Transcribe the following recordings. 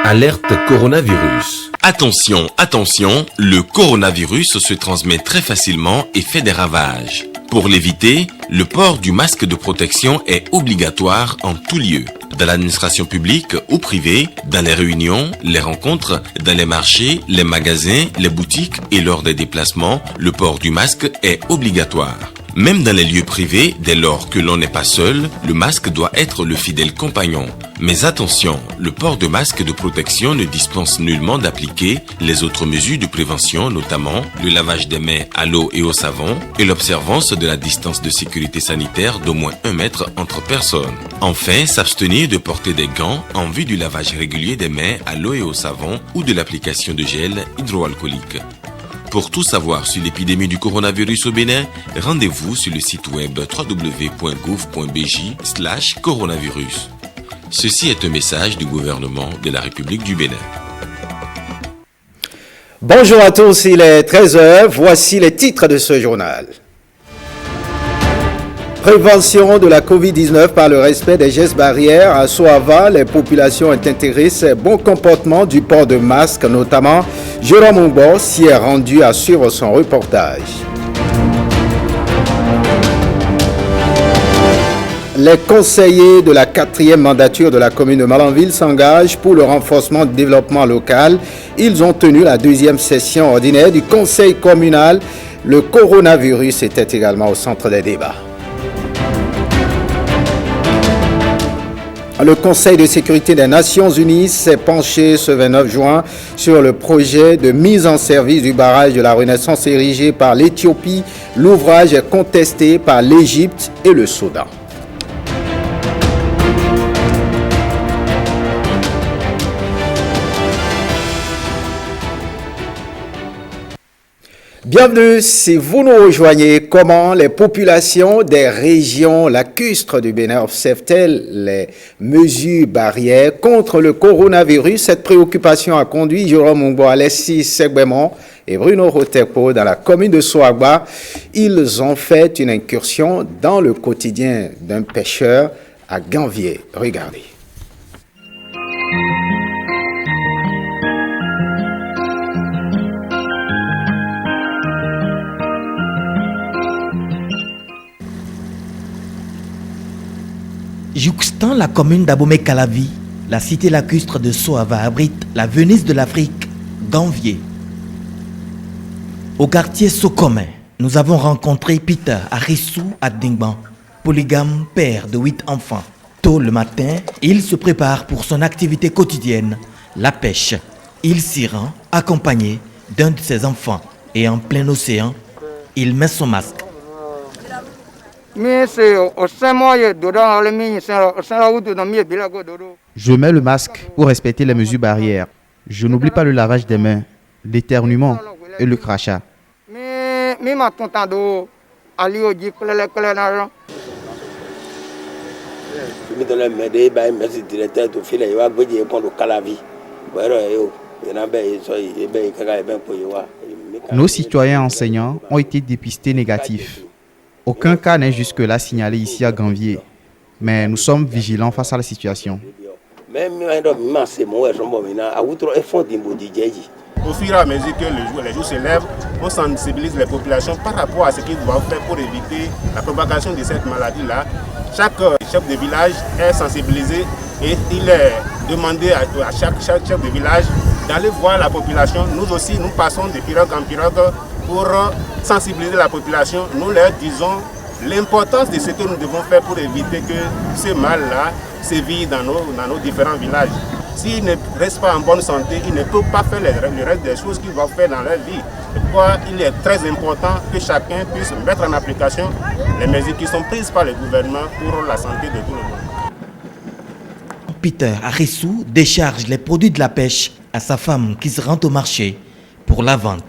Alerte coronavirus. Attention, attention, le coronavirus se transmet très facilement et fait des ravages. Pour l'éviter, le port du masque de protection est obligatoire en tout lieu. Dans l'administration publique ou privée, dans les réunions, les rencontres, dans les marchés, les magasins, les boutiques et lors des déplacements, le port du masque est obligatoire. Même dans les lieux privés, dès lors que l'on n'est pas seul, le masque doit être le fidèle compagnon. Mais attention, le port de masque de protection ne dispense nullement d'appliquer les autres mesures de prévention, notamment le lavage des mains à l'eau et au savon et l'observance de la distance de sécurité sanitaire d'au moins 1 mètre entre personnes. Enfin, s'abstenir de porter des gants en vue du lavage régulier des mains à l'eau et au savon ou de l'application de gel hydroalcoolique. Pour tout savoir sur l'épidémie du coronavirus au Bénin, rendez-vous sur le site web www.gouv.bj/coronavirus. Ceci est un message du gouvernement de la République du Bénin. Bonjour à tous, il est 13h, voici les titres de ce journal. Prévention de la Covid-19 par le respect des gestes barrières. À Soava, les populations ont intégré ces bons comportements du port de masque, notamment Jérôme Mungbo s'y est rendu à suivre son reportage. Les conseillers de la 4e mandature de la commune de Malanville s'engagent pour le renforcement du développement local. Ils ont tenu la 2e session ordinaire du conseil communal. Le coronavirus était également au centre des débats. Le Conseil de sécurité des Nations Unies s'est penché ce 29 juin sur le projet de mise en service du barrage de la Renaissance érigé par l'Éthiopie. L'ouvrage est contesté par l'Égypte et le Soudan. Bienvenue, si vous nous rejoignez, comment les populations des régions lacustres du Bénin observent-elles les mesures barrières contre le coronavirus? Cette préoccupation a conduit Jérôme Mungbo, Alessis Segbemon et Bruno Rotepo dans la commune de Soagba. Ils ont fait une incursion dans le quotidien d'un pêcheur à Ganvier. Regardez. Jouxtant la commune d'Abomey-Calavi, la cité lacustre de Soava abrite la Venise de l'Afrique, Ganvier. Au quartier Sokomé, nous avons rencontré Peter Arissou Adingban, polygame, père de 8 enfants. Tôt le matin, il se prépare pour son activité quotidienne, la pêche. Il s'y rend accompagné d'un de ses enfants et en plein océan, il met son masque. Je mets le masque pour respecter les mesures barrières. Je n'oublie pas le lavage des mains, l'éternuement et le crachat. Nos citoyens enseignants ont été dépistés négatifs. Aucun cas n'est jusque-là signalé ici à Ganvier, mais nous sommes vigilants face à la situation. Au fur et à mesure que les jours se lèvent, on sensibilise les populations par rapport à ce qu'ils doivent faire pour éviter la propagation de cette maladie-là. Chaque chef de village est sensibilisé et il est demandé à chaque chef de village d'aller voir la population. Nous aussi, nous passons de pirogue en pirogue pour sensibiliser la population. Nous leur disons l'importance de ce que nous devons faire pour éviter que ce mal-là sévisse dans nos différents villages. S'ils ne restent pas en bonne santé, ils ne peuvent pas faire le reste des choses qu'ils doivent faire dans leur vie. Pourquoi il est très important que chacun puisse mettre en application les mesures qui sont prises par le gouvernement pour la santé de tout le monde. Peter Arissou décharge les produits de la pêche à sa femme qui se rend au marché pour la vente.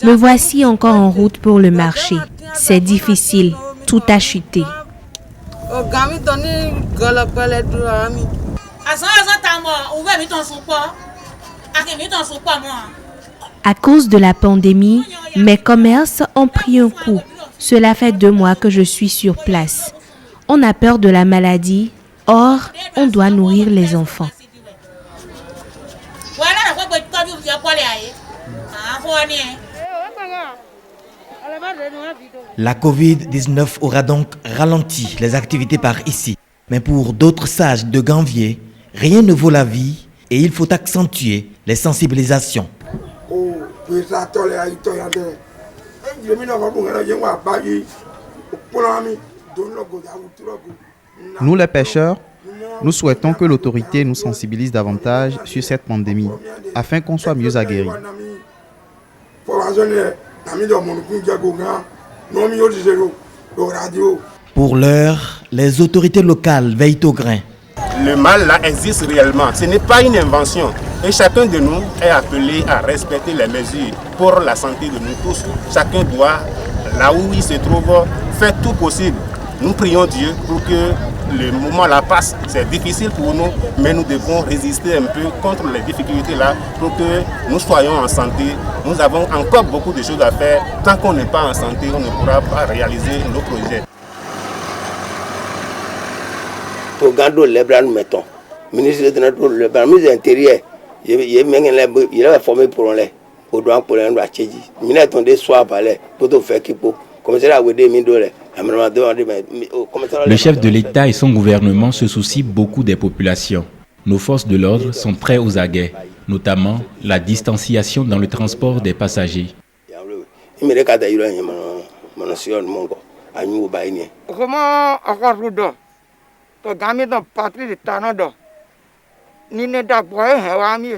Me voici encore en route pour le marché. C'est difficile, tout a chuté. À cause de la pandémie, mes commerces ont pris un coup. Cela fait 2 mois que je suis sur place. On a peur de la maladie, or on doit nourrir les enfants. La Covid-19 aura donc ralenti les activités par ici. Mais pour d'autres sages de Ganvié, rien ne vaut la vie et il faut accentuer les sensibilisations. Nous les pêcheurs, nous souhaitons que l'autorité nous sensibilise davantage sur cette pandémie afin qu'on soit mieux aguerris. Pour l'heure, les autorités locales veillent au grain. Le mal là existe réellement, ce n'est pas une invention. Et chacun de nous est appelé à respecter les mesures pour la santé de nous tous. Chacun doit, là où il se trouve, faire tout possible. Nous prions Dieu pour que le moment là passe. C'est difficile pour nous, mais nous devons résister un peu contre les difficultés là pour que nous soyons en santé. Nous avons encore beaucoup de choses à faire. Tant qu'on n'est pas en santé, on ne pourra pas réaliser nos projets. Pour garder les bras, nous mettons. Ministre de l'Intérieur, il a formé pour les au droit pour les Rachidi. Il a tombé soit par les pour tout faire qu'il faut. Le chef de l'État et son gouvernement se soucient beaucoup des populations. Nos forces de l'ordre sont très aux aguets, notamment la distanciation dans le transport des passagers.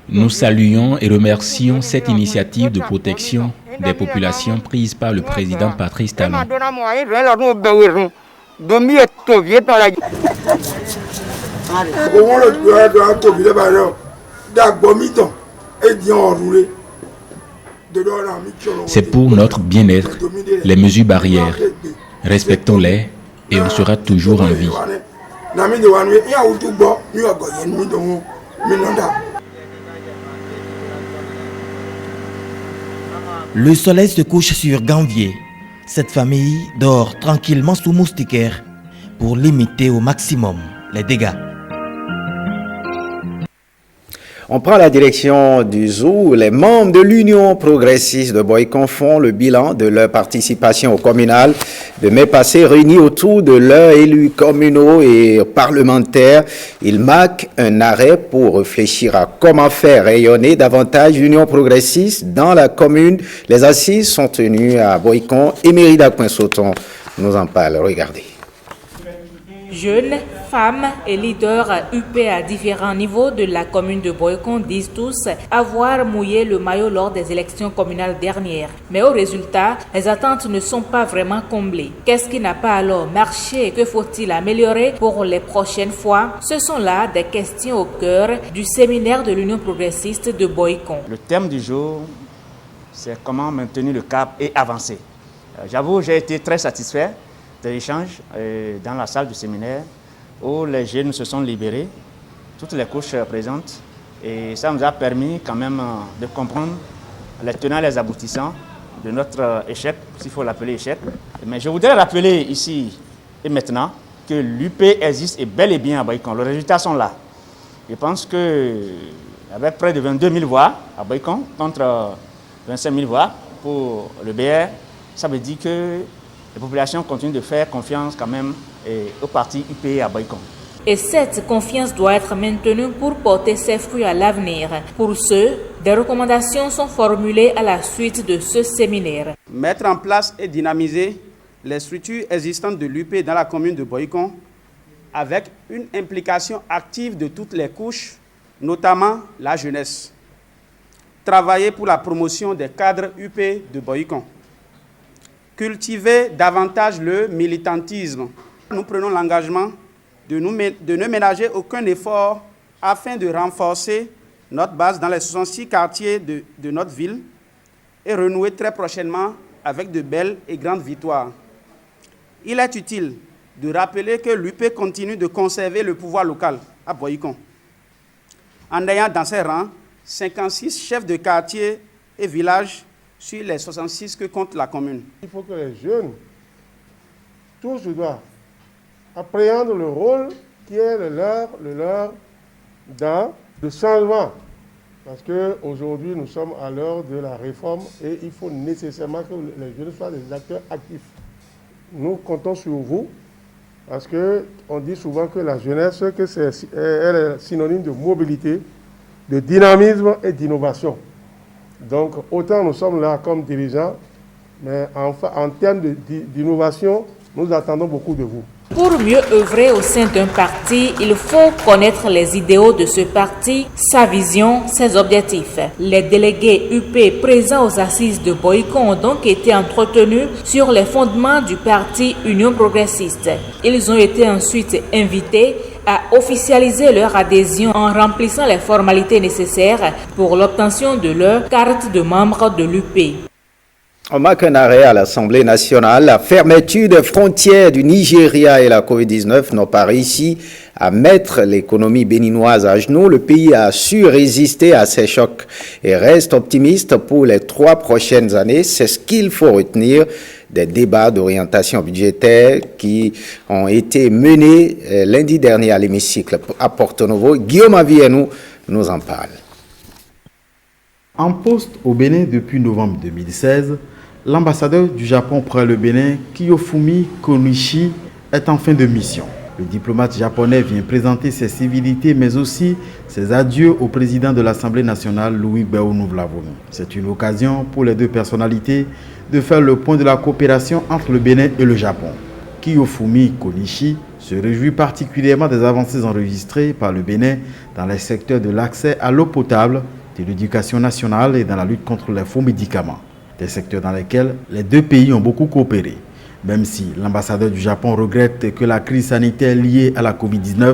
Nous saluons et remercions cette initiative de protection des populations prise par le président Patrice Talon. C'est pour notre bien-être, les mesures barrières. Respectons-les et on sera toujours en vie. Le soleil se couche sur Ganvié. Cette famille dort tranquillement sous moustiquaire pour limiter au maximum les dégâts. On prend la direction du zoo. Les membres de l'Union progressiste de Boycon font le bilan de leur participation au communal de mai passé, réunis autour de leurs élus communaux et parlementaires. Ils marquent un arrêt pour réfléchir à comment faire rayonner davantage l'Union progressiste dans la commune. Les assises sont tenues à Boycon et Mérida Coin-Sauton nous en parle. Regardez. Jeunes, femmes et leaders UP à différents niveaux de la commune de Boycon disent tous avoir mouillé le maillot lors des élections communales dernières. Mais au résultat, les attentes ne sont pas vraiment comblées. Qu'est-ce qui n'a pas alors marché et que faut-il améliorer pour les prochaines fois? Ce sont là des questions au cœur du séminaire de l'Union progressiste de Boycon. Le thème du jour, c'est comment maintenir le cap et avancer. J'avoue, j'ai été très satisfait de l'échange dans la salle du séminaire où les jeunes se sont libérés, toutes les couches présentes, et ça nous a permis quand même de comprendre les tenants et les aboutissants de notre échec, s'il faut l'appeler échec. Mais je voudrais rappeler ici et maintenant que l'UP existe et bel et bien à Boycon. Les résultats sont là. Je pense qu'il y avait près de 22 000 voix à Boycon contre 25 000 voix pour le BR. Ça veut dire que les populations continuent de faire confiance quand même au parti UP à Boycon. Et cette confiance doit être maintenue pour porter ses fruits à l'avenir. Pour ce, des recommandations sont formulées à la suite de ce séminaire. Mettre en place et dynamiser les structures existantes de l'UP dans la commune de Boycon avec une implication active de toutes les couches, notamment la jeunesse. Travailler pour la promotion des cadres UP de Boycon. Cultiver davantage le militantisme. Nous prenons l'engagement de ne ménager aucun effort afin de renforcer notre base dans les 66 quartiers de notre ville et renouer très prochainement avec de belles et grandes victoires. Il est utile de rappeler que l'UP continue de conserver le pouvoir local à Boycon, en ayant dans ses rangs 56 chefs de quartier et villages sur les 66 que compte la commune. Il faut que les jeunes touchent du doigt appréhendent le rôle qui est le leur dans le changement. Parce qu'aujourd'hui, nous sommes à l'heure de la réforme et il faut nécessairement que les jeunes soient des acteurs actifs. Nous comptons sur vous parce qu'on dit souvent que la jeunesse, elle est synonyme de mobilité, de dynamisme et d'innovation. Donc, autant nous sommes là comme dirigeants, mais en termes d'innovation, nous attendons beaucoup de vous. Pour mieux œuvrer au sein d'un parti, il faut connaître les idéaux de ce parti, sa vision, ses objectifs. Les délégués UP présents aux assises de Boycon ont donc été entretenus sur les fondements du parti Union progressiste. Ils ont été ensuite invités à officialiser leur adhésion en remplissant les formalités nécessaires pour l'obtention de leur carte de membre de l'UP. On marque un arrêt à l'Assemblée nationale. La fermeture des frontières du Nigeria et la Covid-19 n'ont pas réussi à mettre l'économie béninoise à genoux. Le pays a su résister à ces chocs et reste optimiste pour les 3 prochaines années. C'est ce qu'il faut retenir des débats d'orientation budgétaire qui ont été menés lundi dernier à l'hémicycle à Porto Novo. Guillaume Avienou nous en parle. En poste au Bénin depuis novembre 2016, l'ambassadeur du Japon près le Bénin, Kiyofumi Konishi, est en fin de mission. Le diplomate japonais vient présenter ses civilités, mais aussi ses adieux au président de l'Assemblée nationale, Louis Béounou-Vlavonou. C'est une occasion pour les deux personnalités de faire le point de la coopération entre le Bénin et le Japon. Kiyofumi Konishi se réjouit particulièrement des avancées enregistrées par le Bénin dans les secteurs de l'accès à l'eau potable, de l'éducation nationale et dans la lutte contre les faux médicaments. Des secteurs dans lesquels les deux pays ont beaucoup coopéré. Même si l'ambassadeur du Japon regrette que la crise sanitaire liée à la Covid-19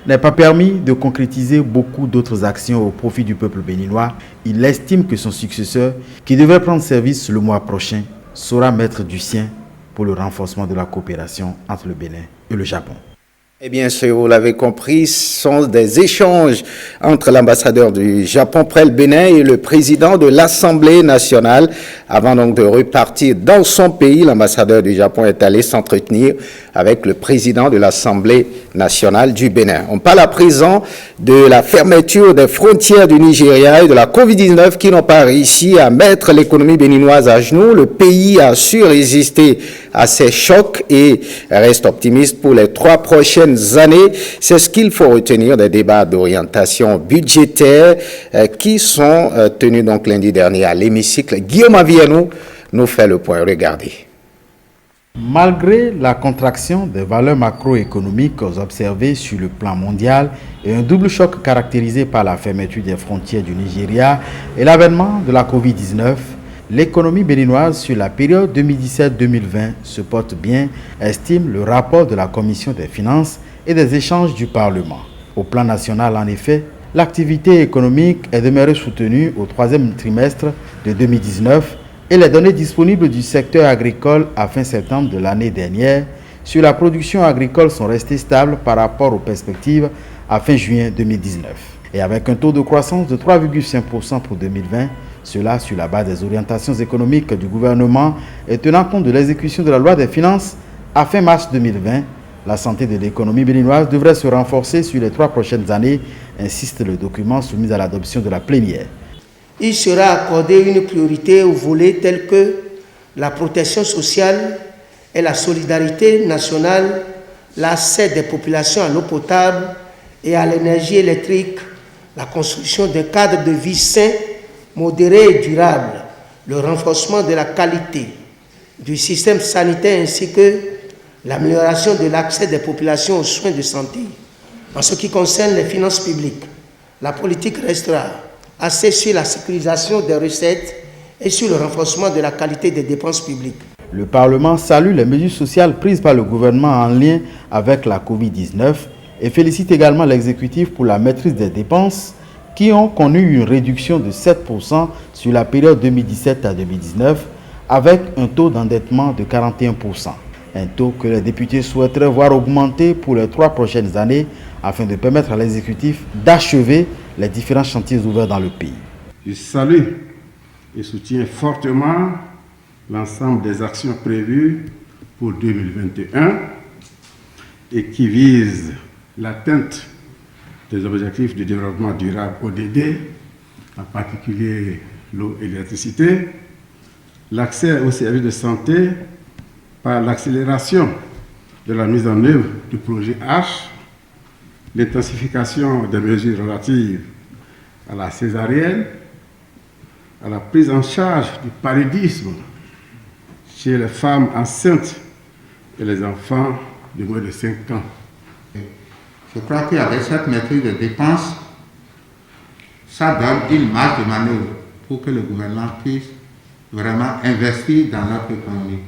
n'ait pas permis de concrétiser beaucoup d'autres actions au profit du peuple béninois, il estime que son successeur, qui devrait prendre service le mois prochain, saura mettre du sien pour le renforcement de la coopération entre le Bénin et le Japon. Eh bien sûr, vous l'avez compris, ce sont des échanges entre l'ambassadeur du Japon près le Bénin et le président de l'Assemblée nationale. Avant donc de repartir dans son pays, l'ambassadeur du Japon est allé s'entretenir avec le président de l'Assemblée nationale du Bénin. On parle à présent de la fermeture des frontières du Nigeria et de la Covid-19 qui n'ont pas réussi à mettre l'économie béninoise à genoux. Le pays a su résister à ces chocs et reste optimiste pour les 3 prochaines années. C'est ce qu'il faut retenir des débats d'orientation budgétaire qui sont tenus donc lundi dernier à l'hémicycle. Guillaume Avienou nous fait le point. Regardez. Malgré la contraction des valeurs macroéconomiques observées sur le plan mondial et un double choc caractérisé par la fermeture des frontières du Nigeria et l'avènement de la Covid-19, l'économie béninoise sur la période 2017-2020 se porte bien, estime le rapport de la Commission des finances et des échanges du Parlement. Au plan national, en effet, l'activité économique est demeurée soutenue au 3e trimestre de 2019 et les données disponibles du secteur agricole à fin septembre de l'année dernière sur la production agricole sont restées stables par rapport aux perspectives à fin juin 2019. Et avec un taux de croissance de 3,5% pour 2020, cela sur la base des orientations économiques du gouvernement et tenant compte de l'exécution de la loi des finances à fin mars 2020, la santé de l'économie béninoise devrait se renforcer sur les 3 prochaines années, insiste le document soumis à l'adoption de la plénière. Il sera accordé une priorité aux volets tels que la protection sociale et la solidarité nationale, l'accès des populations à l'eau potable et à l'énergie électrique, la construction d'un cadre de vie sain, modéré et durable, le renforcement de la qualité du système sanitaire ainsi que l'amélioration de l'accès des populations aux soins de santé. En ce qui concerne les finances publiques, la politique restera axée sur la sécurisation des recettes et sur le renforcement de la qualité des dépenses publiques. Le Parlement salue les mesures sociales prises par le gouvernement en lien avec la Covid-19 et félicite également l'exécutif pour la maîtrise des dépenses qui ont connu une réduction de 7% sur la période 2017 à 2019 avec un taux d'endettement de 41%. Un taux que les députés souhaiteraient voir augmenter pour les 3 prochaines années afin de permettre à l'exécutif d'achever les différents chantiers ouverts dans le pays. Je salue et soutiens fortement l'ensemble des actions prévues pour 2021 et qui vise l'atteinte des objectifs de développement durable ODD, en particulier l'eau et l'électricité, l'accès aux services de santé par l'accélération de la mise en œuvre du projet H, l'intensification des mesures relatives à la césarienne, à la prise en charge du paludisme chez les femmes enceintes et les enfants de moins de 5 ans. Je crois qu'avec cette maîtrise des dépenses, ça donne une marge de manœuvre pour que le gouvernement puisse vraiment investir dans notre économie.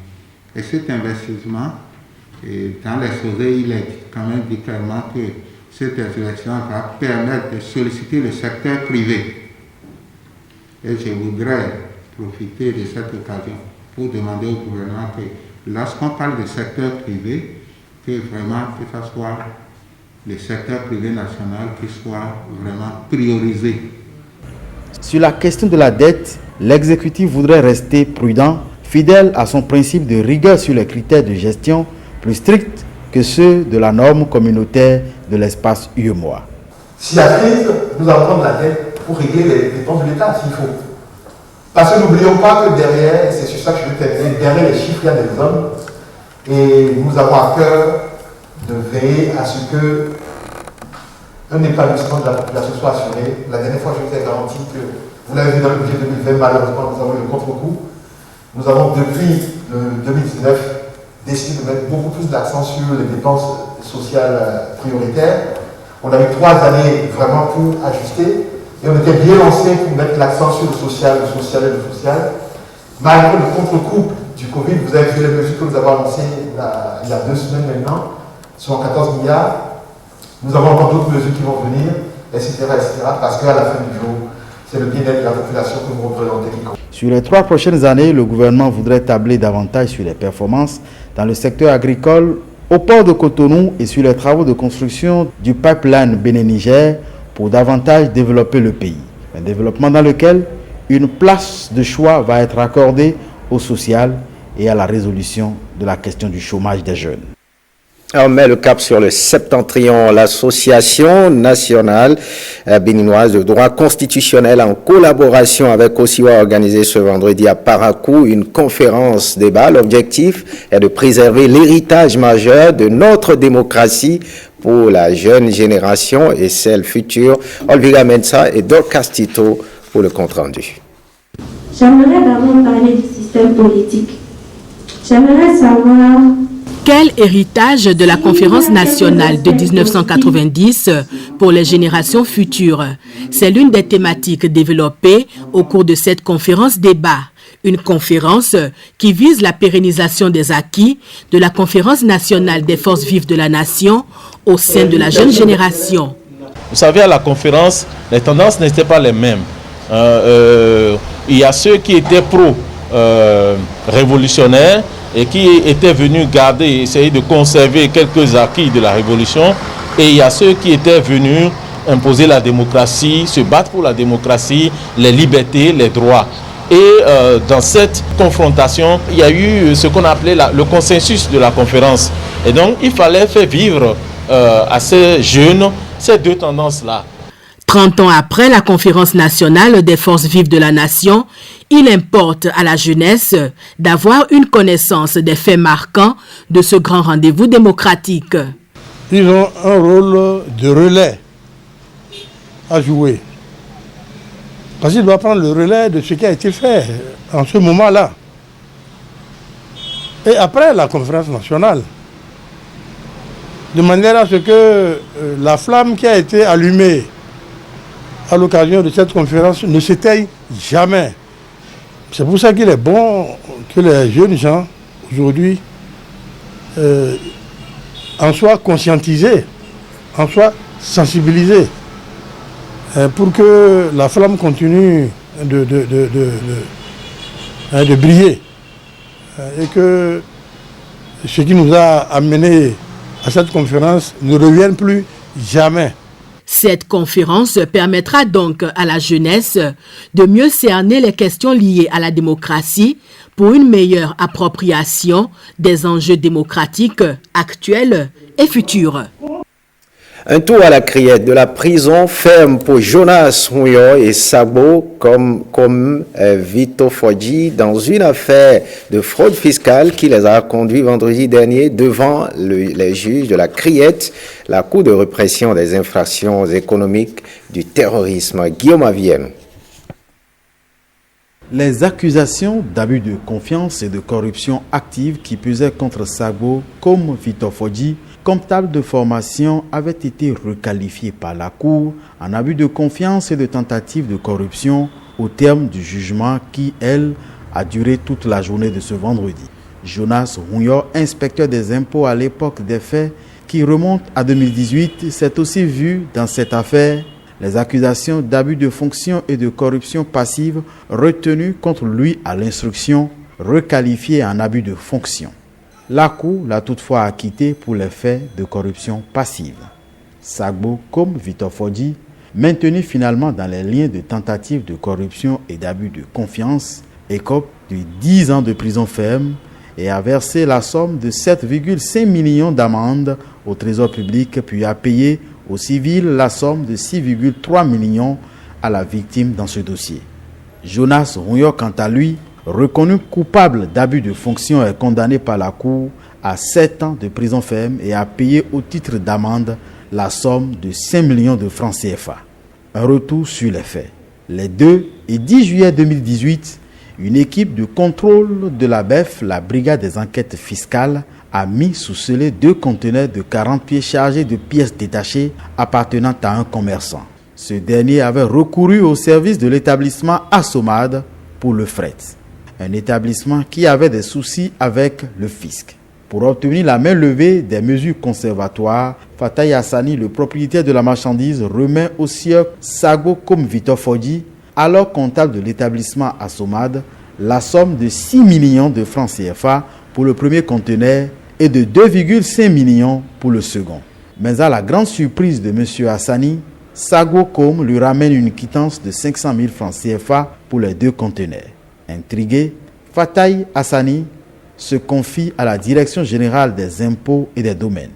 Et cet investissement, dans l'exposé, il est quand même dit clairement que cette intervention va permettre de solliciter le secteur privé. Et je voudrais profiter de cette occasion pour demander au gouvernement que lorsqu'on parle de secteur privé, que vraiment que ce soit le secteur privé national qui soit vraiment priorisé. Sur la question de la dette, l'exécutif voudrait rester prudent, fidèle à son principe de rigueur sur les critères de gestion plus stricts que ceux de la norme communautaire de l'espace UEMOA. Si la crise, nous allons prendre la dette pour régler les dépenses de l'État s'il faut. Parce que n'oublions pas que derrière, c'est sur ça que je veux terminer, derrière les chiffres, il y a des hommes. Et nous avons à cœur de veiller à ce que un épanouissement de la population soit assuré. La dernière fois, je vous ai garanti que, vous l'avez vu dans le budget 2020, malheureusement, nous avons eu le contre-coup. Nous avons, depuis le 2019, décidé de mettre beaucoup plus d'accent sur les dépenses sociales prioritaires. On a eu 3 années vraiment pour ajuster et on était bien lancé pour mettre l'accent sur le social et le social. Malgré le contre-coup du Covid, vous avez vu les mesures que nous avons annoncées il y a 2 semaines maintenant, sur 14 milliards. Nous avons encore d'autres mesures qui vont venir, etc., parce qu'à la fin du jour, c'est le bien-être de la population que vous représentez qui compte. Sur les 3 prochaines années, le gouvernement voudrait tabler davantage sur les performances dans le secteur agricole, au port de Cotonou et sur les travaux de construction du pipeline Bénin-Niger pour davantage développer le pays. Un développement dans lequel une place de choix va être accordée au social et à la résolution de la question du chômage des jeunes. On met le cap sur le septentrion. L'Association nationale béninoise de droit constitutionnel, en collaboration avec OSIWA, a organisé ce vendredi à Parakou une conférence débat. L'objectif est de préserver l'héritage majeur de notre démocratie pour la jeune génération et celle future. Olvira Mensa et Dorcas Tito pour le compte-rendu. J'aimerais d'abord parler du système politique. J'aimerais savoir quel héritage de la conférence nationale de 1990 pour les générations futures? C'est l'une des thématiques développées au cours de cette conférence débat. Une conférence qui vise la pérennisation des acquis de la conférence nationale des forces vives de la nation au sein de la jeune génération. Vous savez, à la conférence, les tendances n'étaient pas les mêmes. Il y a ceux qui étaient pro-révolutionnaires et qui étaient venus garder et essayer de conserver quelques acquis de la révolution. Et il y a ceux qui étaient venus imposer la démocratie, se battre pour la démocratie, les libertés, les droits. Et dans cette confrontation, il y a eu ce qu'on appelait le consensus de la conférence. Et donc, il fallait faire vivre à ces jeunes ces 2 tendances-là. 30 ans après la conférence nationale des forces vives de la nation, il importe à la jeunesse d'avoir une connaissance des faits marquants de ce grand rendez-vous démocratique. Ils ont un rôle de relais à jouer. Parce qu'il doit prendre le relais de ce qui a été fait en ce moment-là. Et après la conférence nationale, de manière à ce que la flamme qui a été allumée à l'occasion de cette conférence ne s'éteigne jamais. C'est pour ça qu'il est bon que les jeunes gens, aujourd'hui, en soient conscientisés, en soient sensibilisés, pour que la flamme continue de briller. Et que ce qui nous a amenés à cette conférence ne revienne plus jamais. Cette conférence permettra donc à la jeunesse de mieux cerner les questions liées à la démocratie pour une meilleure appropriation des enjeux démocratiques actuels et futurs. Un tour à la criette de la prison ferme pour Jonas Huyo et Sabo comme Vito Fodji dans une affaire de fraude fiscale qui les a conduits vendredi dernier devant les juges de la criette, la Cour de répression des infractions économiques du terrorisme. Guillaume Avienne. Les accusations d'abus de confiance et de corruption active qui pesaient contre Sabo comme Vito Fodji, comptable de formation, avait été requalifié par la Cour en abus de confiance et de tentative de corruption au terme du jugement qui, elle, a duré toute la journée de ce vendredi. Jonas Huyo, inspecteur des impôts à l'époque des faits, qui remonte à 2018, s'est aussi vu dans cette affaire les accusations d'abus de fonction et de corruption passive retenues contre lui à l'instruction, requalifiées en abus de fonction. La Cour l'a toutefois acquitté pour les faits de corruption passive. Sabo comme Vito Fodji, maintenu finalement dans les liens de tentative de corruption et d'abus de confiance, écope de 10 ans de prison ferme et a versé la somme de 7,5 millions d'amende au Trésor public puis a payé aux civils la somme de 6,3 millions à la victime dans ce dossier. Jonas Huyo, quant à lui, reconnu coupable d'abus de fonction est condamné par la Cour à 7 ans de prison ferme et a payé au titre d'amende la somme de 5 millions de francs CFA. Un retour sur les faits. Les 2 et 10 juillet 2018, une équipe de contrôle de la BEF, la Brigade des enquêtes fiscales, a mis sous scellé 2 conteneurs de 40 pieds chargés de pièces détachées appartenant à un commerçant. Ce dernier avait recouru au service de l'établissement Assomad pour le fret. Un établissement qui avait des soucis avec le fisc. Pour obtenir la main levée des mesures conservatoires, Fataï Hassani, le propriétaire de la marchandise, remet au sieur Sabo comme Vito Fodji, alors comptable de l'établissement Assomad, la somme de 6 millions de francs CFA pour le premier conteneur et de 2,5 millions pour le second. Mais à la grande surprise de M. Hassani, Sago Com lui ramène une quittance de 500 000 francs CFA pour les 2 conteneurs. Intrigué, Fataï Hassani se confie à la Direction générale des impôts et des domaines.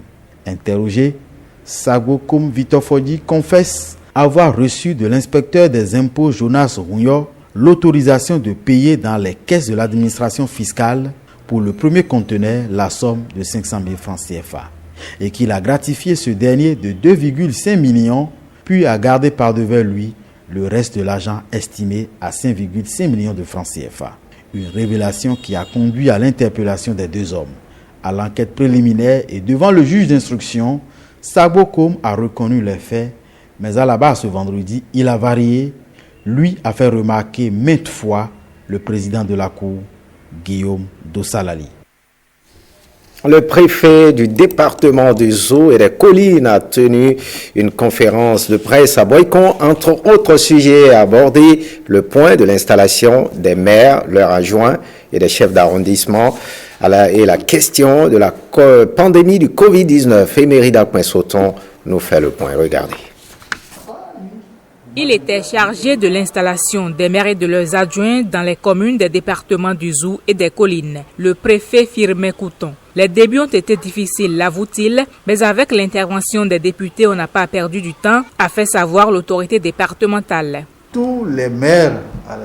Interrogé, Sago Com Vito Fodji confesse avoir reçu de l'inspecteur des impôts Jonas Huyo l'autorisation de payer dans les caisses de l'administration fiscale pour le premier conteneur la somme de 500 000 francs CFA et qu'il a gratifié ce dernier de 2,5 millions puis a gardé par-devant lui le reste de l'argent estimé à 5,5 millions de francs CFA. Une révélation qui a conduit à l'interpellation des 2 hommes. À l'enquête préliminaire et devant le juge d'instruction, Sabo Com a reconnu les faits, mais à la base ce vendredi, il a varié. Lui a fait remarquer maintes fois le président de la Cour, Guillaume Dossalali. Le préfet du département du Zou et des Collines a tenu une conférence de presse à Boycon. Entre autres sujets à aborder, le point de l'installation des maires, leurs adjoints et des chefs d'arrondissement et la question de la pandémie du Covid-19. Emerida Kouensoton nous fait le point. Regardez. Il était chargé de l'installation des maires et de leurs adjoints dans les communes des départements du Zou et des Collines. Le préfet Firmin Couton. Les débuts ont été difficiles, l'avoue-t-il, mais avec l'intervention des députés, on n'a pas perdu du temps, a fait savoir l'autorité départementale. Tous les maires,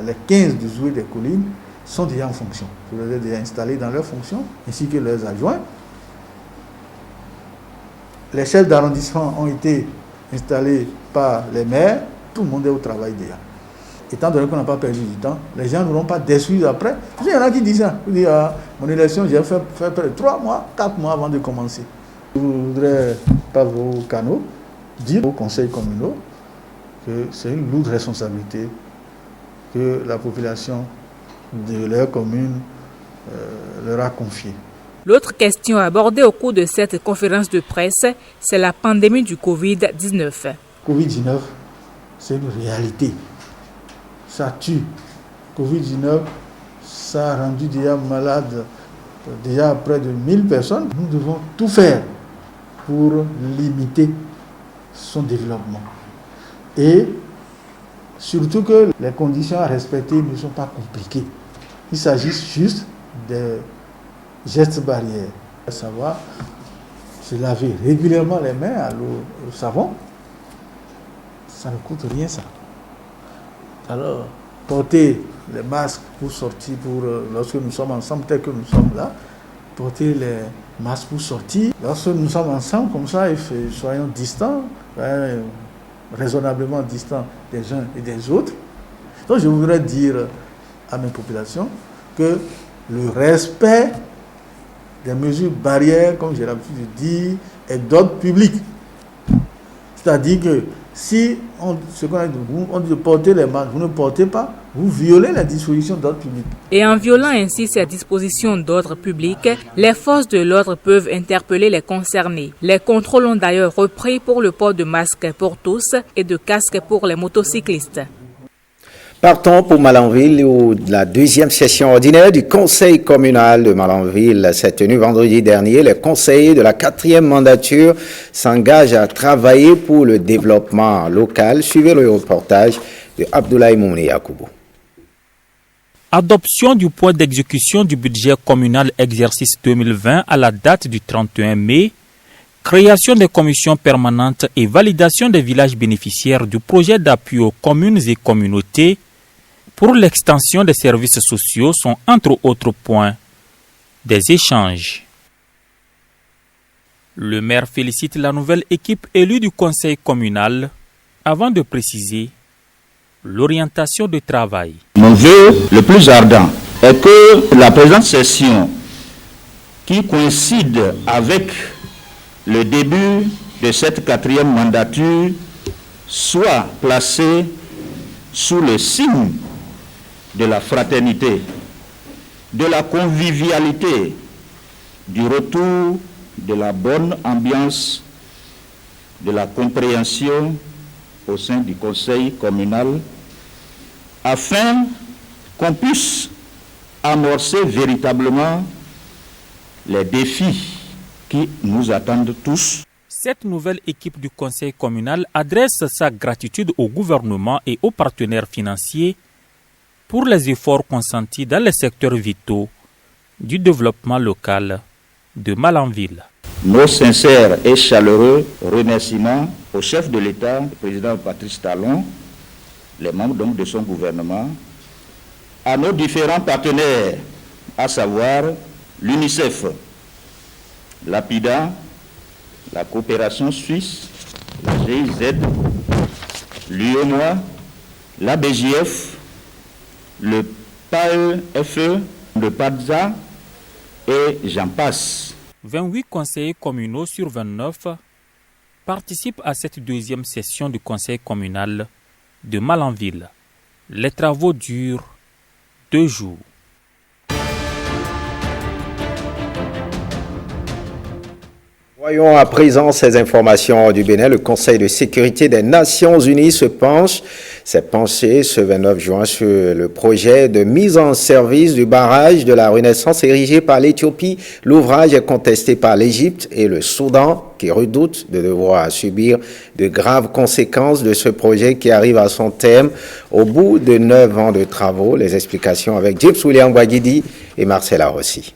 les 15 du Zou et des Collines, sont déjà en fonction. Je les ai déjà installés dans leurs fonctions, ainsi que leurs adjoints. Les chefs d'arrondissement ont été installés par les maires. Tout le monde est au travail déjà. Étant donné qu'on n'a pas perdu du temps, les gens n'auront pas d'excuses après. Il y en a qui disent ça. Ils disent, mon élection, j'ai fait près de 3 mois, 4 mois avant de commencer. Je voudrais, par vos canaux, dire aux conseils communaux que c'est une lourde responsabilité que la population de leur commune leur a confiée. L'autre question abordée au cours de cette conférence de presse, c'est la pandémie du Covid-19. Covid-19, c'est une réalité. Ça tue. Covid-19, ça a rendu déjà malade déjà près de 1000 personnes. Nous devons tout faire pour limiter son développement. Et surtout que les conditions à respecter ne sont pas compliquées. Il s'agit juste des gestes barrières, à savoir se laver régulièrement les mains à l'eau au savon. Ça ne coûte rien ça. Alors, porter les masques pour sortir, lorsque nous sommes ensemble, tel que nous sommes là, porter les masques pour sortir. Lorsque nous sommes ensemble comme ça, soyons distants, raisonnablement distants des uns et des autres. Donc je voudrais dire à mes populations que le respect des mesures barrières, comme j'ai l'habitude de dire, est d'ordre public. C'est-à-dire que si on dit de porter les masques, vous ne portez pas, vous violez la disposition d'ordre public. Et en violant ainsi ces dispositions d'ordre public, les forces de l'ordre peuvent interpeller les concernés. Les contrôles ont d'ailleurs repris pour le port de masques pour tous et de casques pour les motocyclistes. Partons pour Malanville où la deuxième session ordinaire du conseil communal de Malanville s'est tenue vendredi dernier. Les conseillers de la 4e mandature s'engagent à travailler pour le développement local. Suivez le reportage de Abdoulaye Mouni Yakoubou. Adoption du point d'exécution du budget communal exercice 2020 à la date du 31 mai. Création des commissions permanentes et validation des villages bénéficiaires du projet d'appui aux communes et communautés pour l'extension des services sociaux sont entre autres points des échanges. Le maire félicite la nouvelle équipe élue du conseil communal avant de préciser l'orientation de travail. Mon vœu le plus ardent est que la présente session, qui coïncide avec le début de cette 4e mandature, soit placée sous le signe de la fraternité, de la convivialité, du retour de la bonne ambiance, de la compréhension au sein du conseil communal, afin qu'on puisse amorcer véritablement les défis qui nous attendent tous. Cette nouvelle équipe du conseil communal adresse sa gratitude au gouvernement et aux partenaires financiers pour les efforts consentis dans les secteurs vitaux du développement local de Malanville. Nos sincères et chaleureux remerciements au chef de l'État, le président Patrice Talon, les membres donc de son gouvernement, à nos différents partenaires, à savoir l'UNICEF, l'APIDA, la coopération suisse, la GIZ, l'UEMOA, la BJF, le PAEFE, le PADZA et j'en passe. 28 conseillers communaux sur 29 participent à cette deuxième session du conseil communal de Malanville. Les travaux durent 2 jours. Voyons à présent ces informations du Bénin. Le Conseil de sécurité des Nations Unies s'est penché ce 29 juin sur le projet de mise en service du barrage de la Renaissance érigé par l'Éthiopie. L'ouvrage est contesté par l'Égypte et le Soudan qui redoutent de devoir subir de graves conséquences de ce projet qui arrive à son terme au bout de 9 ans de travaux. Les explications avec James William Guagidi et Marcela Rossi.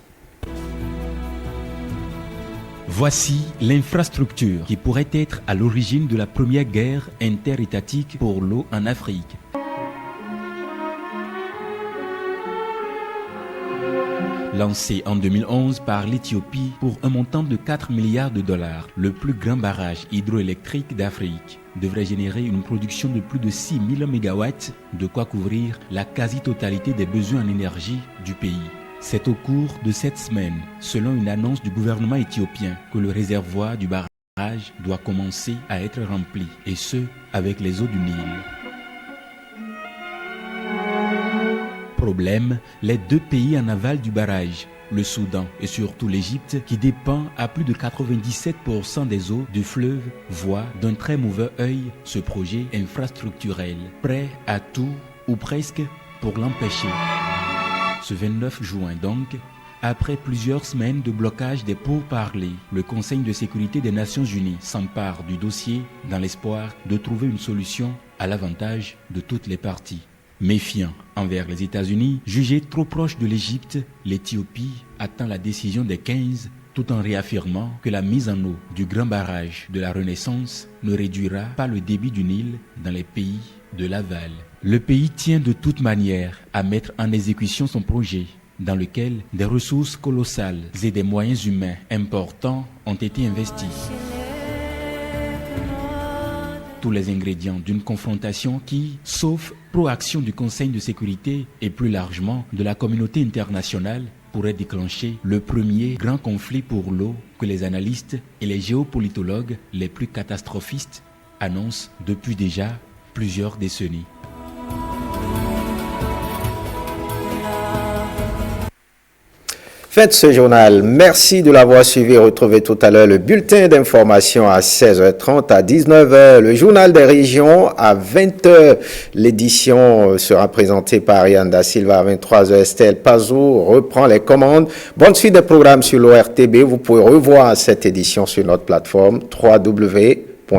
Voici l'infrastructure qui pourrait être à l'origine de la première guerre interétatique pour l'eau en Afrique. Lancé en 2011 par l'Éthiopie pour un montant de 4 milliards de dollars, le plus grand barrage hydroélectrique d'Afrique devrait générer une production de plus de 6 000 MW, de quoi couvrir la quasi-totalité des besoins en énergie du pays. C'est au cours de cette semaine, selon une annonce du gouvernement éthiopien, que le réservoir du barrage doit commencer à être rempli, et ce, avec les eaux du Nil. Problème, les 2 pays en aval du barrage, le Soudan et surtout l'Égypte, qui dépend à plus de 97% des eaux du fleuve, voient d'un très mauvais œil ce projet infrastructurel, prêt à tout ou presque pour l'empêcher. Ce 29 juin donc, après plusieurs semaines de blocage des pourparlers, le Conseil de sécurité des Nations Unies s'empare du dossier dans l'espoir de trouver une solution à l'avantage de toutes les parties. Méfiant envers les États-Unis, jugé trop proche de l'Égypte, l'Éthiopie attend la décision des 15 tout en réaffirmant que la mise en eau du grand barrage de la Renaissance ne réduira pas le débit du Nil dans les pays de l'aval. Le pays tient de toute manière à mettre en exécution son projet, dans lequel des ressources colossales et des moyens humains importants ont été investis. Tous les ingrédients d'une confrontation qui, sauf proaction du Conseil de sécurité et plus largement de la communauté internationale, pourrait déclencher le premier grand conflit pour l'eau que les analystes et les géopolitologues les plus catastrophistes annoncent depuis déjà plusieurs décennies. Fin de ce journal. Merci de l'avoir suivi. Retrouvez tout à l'heure le bulletin d'information à 16h30, à 19h, le journal des régions à 20h. L'édition sera présentée par Ariane Da Silva à 23h. Estelle Pazou reprend les commandes. Bonne suite des programmes sur l'ORTB. Vous pouvez revoir cette édition sur notre plateforme www.ortb.bj.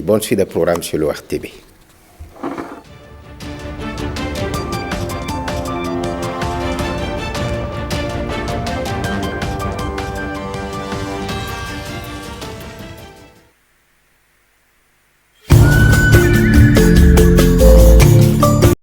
Bonne suite des programmes sur l'ORTB.